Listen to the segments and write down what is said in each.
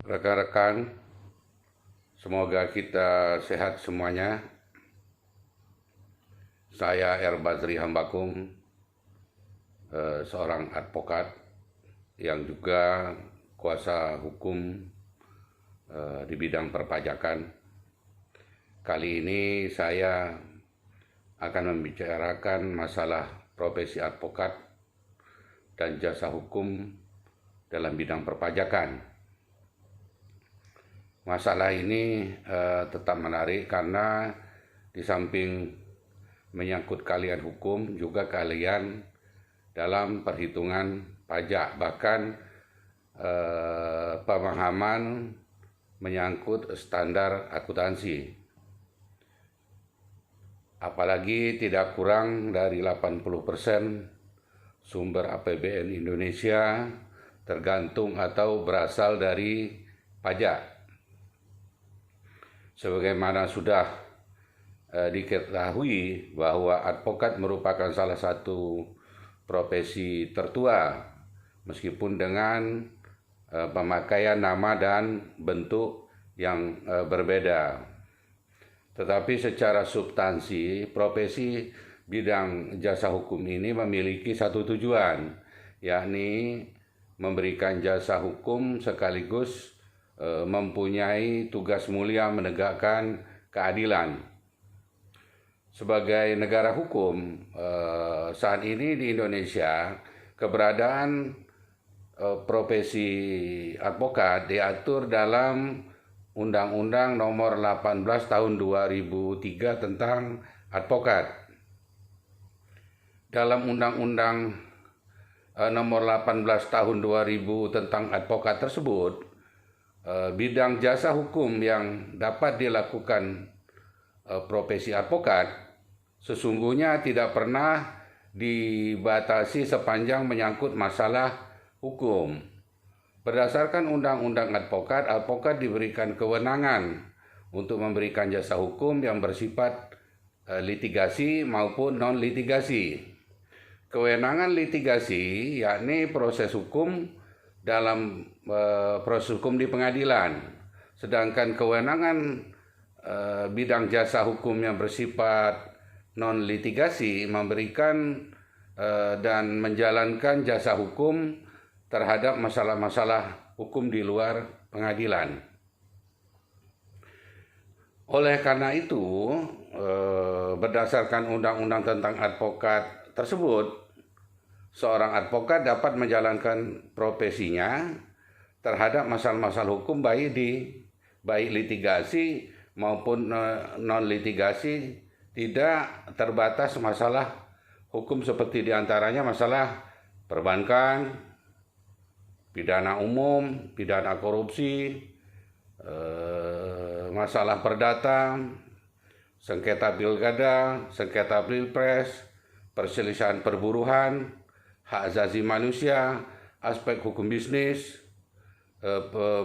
Rekan-rekan, semoga kita sehat semuanya. Saya R. Bazri Hambakum, seorang advokat yang juga kuasa hukum di bidang perpajakan. Kali ini saya akan membicarakan masalah profesi advokat dan jasa hukum dalam bidang perpajakan. Masalah ini tetap menarik karena di samping menyangkut kalian hukum, juga kalian dalam perhitungan pajak, bahkan pemahaman menyangkut standar akuntansi. Apalagi tidak kurang dari 80% sumber APBN Indonesia tergantung atau berasal dari pajak. Sebagaimana sudah diketahui bahwa advokat merupakan salah satu profesi tertua, meskipun dengan pemakaian nama dan bentuk yang berbeda. Tetapi secara substansi, profesi bidang jasa hukum ini memiliki satu tujuan, yakni memberikan jasa hukum sekaligus mempunyai tugas mulia menegakkan keadilan. Sebagai negara hukum, saat ini di Indonesia, keberadaan profesi advokat diatur dalam Undang-Undang Nomor 18 Tahun 2003 tentang advokat. Dalam Undang-Undang Nomor 18 Tahun 2000 tentang advokat tersebut, bidang jasa hukum yang dapat dilakukan profesi advokat sesungguhnya tidak pernah dibatasi sepanjang menyangkut masalah hukum. Berdasarkan Undang-Undang Advokat, advokat diberikan kewenangan untuk memberikan jasa hukum yang bersifat litigasi maupun non-litigasi. Kewenangan litigasi yakni proses hukum dalam proses hukum di pengadilan, sedangkan kewenangan bidang jasa hukum yang bersifat non-litigasi memberikan dan menjalankan jasa hukum terhadap masalah-masalah hukum di luar pengadilan. Oleh karena itu, berdasarkan undang-undang tentang advokat tersebut, seorang advokat dapat menjalankan profesinya terhadap masalah-masalah hukum baik litigasi maupun non-litigasi, tidak terbatas masalah hukum seperti diantaranya masalah perbankan, pidana umum, pidana korupsi, masalah perdata, sengketa pilkada, sengketa pilpres, perselisihan perburuhan, hak asasi manusia, aspek hukum bisnis,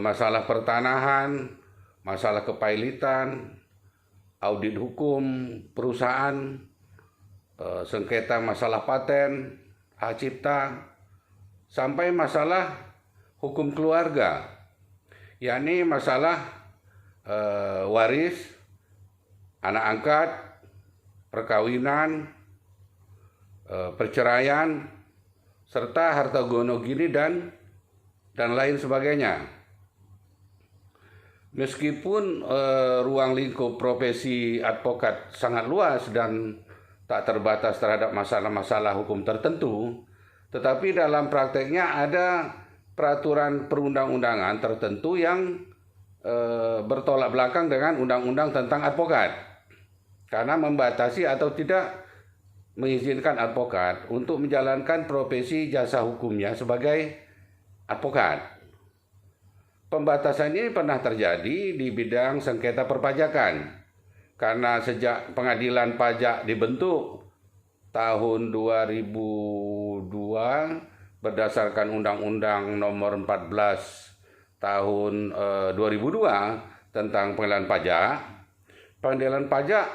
masalah pertanahan, masalah kepailitan, audit hukum perusahaan, sengketa masalah paten, hak cipta, sampai masalah hukum keluarga, yakni masalah waris, anak angkat, perkawinan, perceraian, serta harta gonogini dan lain sebagainya. Meskipun ruang lingkup profesi advokat sangat luas dan tak terbatas terhadap masalah-masalah hukum tertentu, tetapi dalam prakteknya ada peraturan perundang-undangan tertentu yang bertolak belakang dengan undang-undang tentang advokat, karena membatasi atau tidak mengizinkan advokat untuk menjalankan profesi jasa hukumnya sebagai advokat. Pembatasan ini pernah terjadi di bidang sengketa perpajakan, karena sejak pengadilan pajak dibentuk tahun 2002 berdasarkan Undang-Undang Nomor 14 Tahun 2002 tentang pengadilan pajak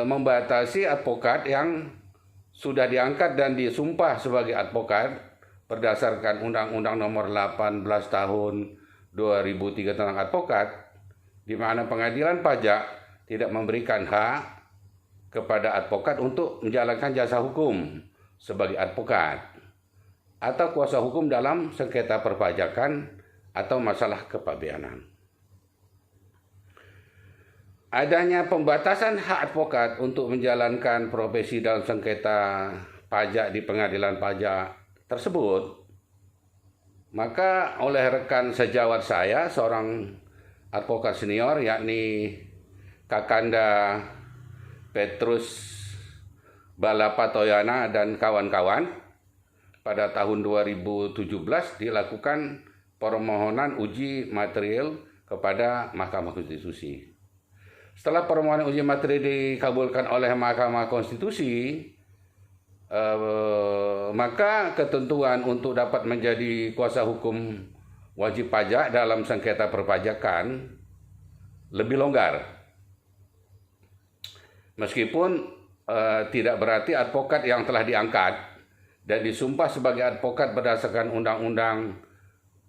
membatasi advokat yang sudah diangkat dan disumpah sebagai advokat berdasarkan Undang-Undang Nomor 18 Tahun 2003 tentang advokat, di mana pengadilan pajak tidak memberikan hak kepada advokat untuk menjalankan jasa hukum sebagai advokat atau kuasa hukum dalam sengketa perpajakan atau masalah kepabeanan. Adanya pembatasan hak advokat untuk menjalankan profesi dalam sengketa pajak di pengadilan pajak tersebut, maka oleh rekan sejawat saya, seorang advokat senior yakni Kakanda Petrus Balapatoyana dan kawan-kawan, pada tahun 2017 dilakukan permohonan uji material kepada Mahkamah Konstitusi. Setelah permohonan uji materi dikabulkan oleh Mahkamah Konstitusi, maka ketentuan untuk dapat menjadi kuasa hukum wajib pajak dalam sengketa perpajakan lebih longgar. Meskipun tidak berarti advokat yang telah diangkat dan disumpah sebagai advokat berdasarkan Undang-Undang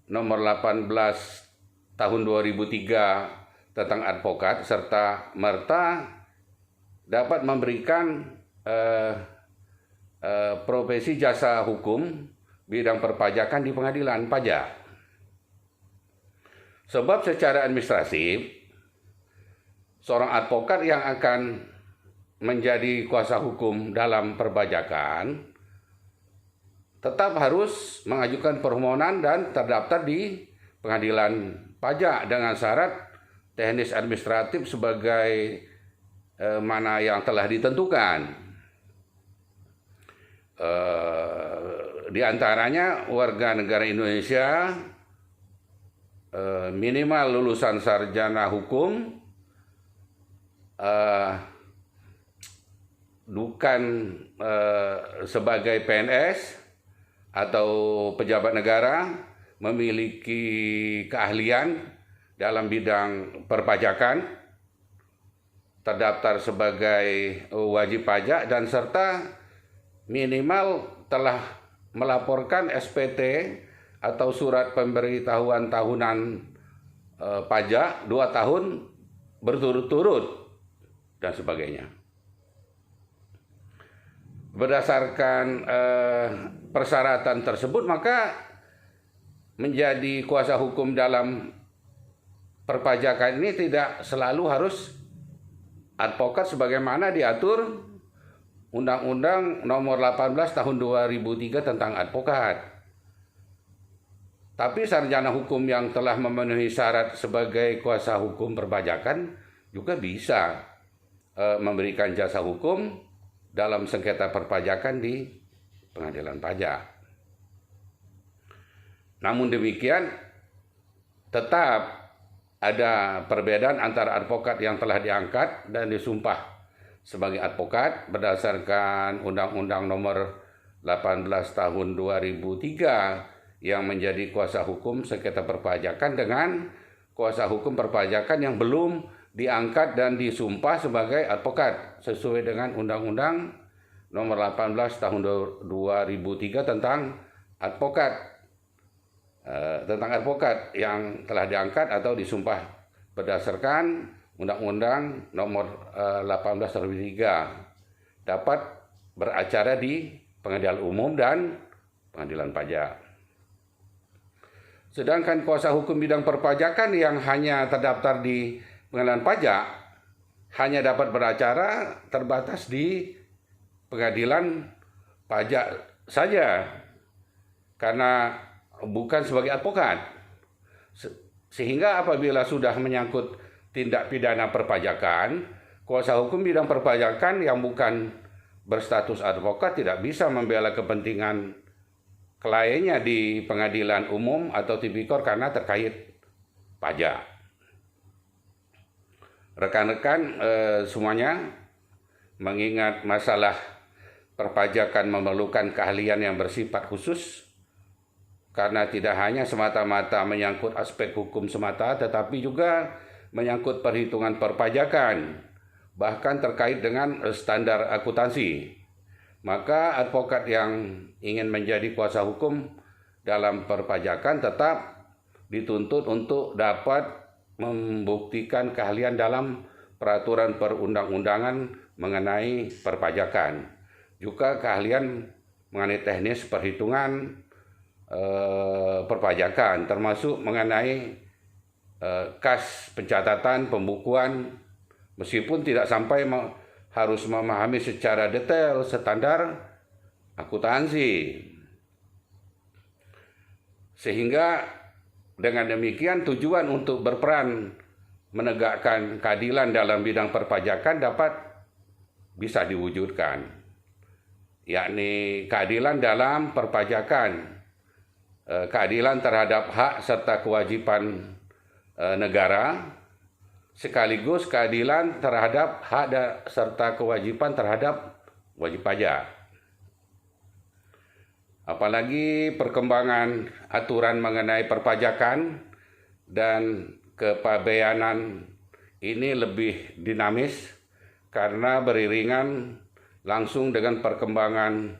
Nomor 18 Tahun 2003 tentang advokat serta merta dapat memberikan profesi jasa hukum bidang perpajakan di pengadilan pajak. Sebab secara administratif, seorang advokat yang akan menjadi kuasa hukum dalam perpajakan tetap harus mengajukan permohonan dan terdaftar di pengadilan pajak dengan syarat teknis administratif sebagai mana yang telah ditentukan. Di antaranya warga negara Indonesia, minimal lulusan sarjana hukum, bukan sebagai PNS atau pejabat negara, memiliki keahlian dalam bidang perpajakan, terdaftar sebagai wajib pajak, dan serta minimal telah melaporkan SPT atau surat pemberitahuan tahunan pajak 2 tahun berturut-turut dan sebagainya. Berdasarkan persyaratan tersebut, maka menjadi kuasa hukum dalam perpajakan ini tidak selalu harus advokat sebagaimana diatur Undang-Undang Nomor 18 Tahun 2003 tentang advokat. Tapi sarjana hukum yang telah memenuhi syarat sebagai kuasa hukum perpajakan juga bisa memberikan jasa hukum dalam sengketa perpajakan di pengadilan pajak. Namun demikian, tetap ada perbedaan antara advokat yang telah diangkat dan disumpah sebagai advokat berdasarkan Undang-Undang Nomor 18 Tahun 2003 yang menjadi kuasa hukum sengketa perpajakan dengan kuasa hukum perpajakan yang belum diangkat dan disumpah sebagai advokat sesuai dengan Undang-Undang Nomor 18 Tahun 2003 tentang advokat. Tentang advokat yang telah diangkat atau disumpah berdasarkan Undang-Undang Nomor 18 Tahun 2003 dapat beracara di pengadilan umum dan pengadilan pajak. Sedangkan kuasa hukum bidang perpajakan yang hanya terdaftar di pengadilan pajak hanya dapat beracara terbatas di pengadilan pajak saja karena bukan sebagai advokat. Sehingga apabila sudah menyangkut tindak pidana perpajakan, kuasa hukum bidang perpajakan yang bukan berstatus advokat tidak bisa membela kepentingan kliennya di pengadilan umum atau tipikor karena terkait pajak. Rekan-rekan semuanya, mengingat masalah perpajakan memerlukan keahlian yang bersifat khusus, karena tidak hanya semata-mata menyangkut aspek hukum semata, tetapi juga menyangkut perhitungan perpajakan, bahkan terkait dengan standar akuntansi. Maka advokat yang ingin menjadi kuasa hukum dalam perpajakan tetap dituntut untuk dapat membuktikan keahlian dalam peraturan perundang-undangan mengenai perpajakan, juga keahlian mengenai teknis perhitungan perpajakan, termasuk mengenai kas pencatatan pembukuan, meskipun tidak sampai harus memahami secara detail standar akuntansi. Sehingga dengan demikian tujuan untuk berperan menegakkan keadilan dalam bidang perpajakan dapat bisa diwujudkan, yakni keadilan dalam perpajakan, keadilan terhadap hak serta kewajiban negara, sekaligus keadilan terhadap hak serta kewajiban terhadap wajib pajak. Apalagi perkembangan aturan mengenai perpajakan dan kepabeanan ini lebih dinamis karena beriringan langsung dengan perkembangan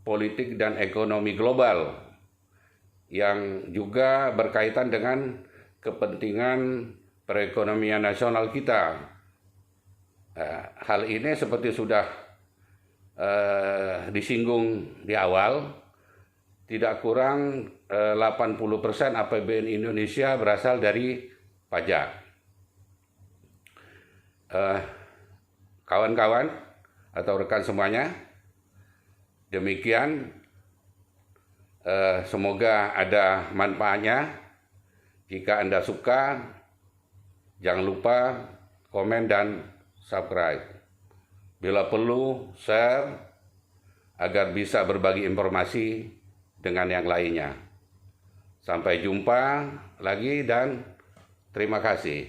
politik dan ekonomi global yang juga berkaitan dengan kepentingan perekonomian nasional kita. Hal ini seperti sudah disinggung di awal, tidak kurang 80% APBN Indonesia berasal dari pajak. Kawan-kawan atau rekan semuanya, demikian, semoga ada manfaatnya. Jika Anda suka, jangan lupa komen dan subscribe. Bila perlu, share agar bisa berbagi informasi dengan yang lainnya. Sampai jumpa lagi dan terima kasih.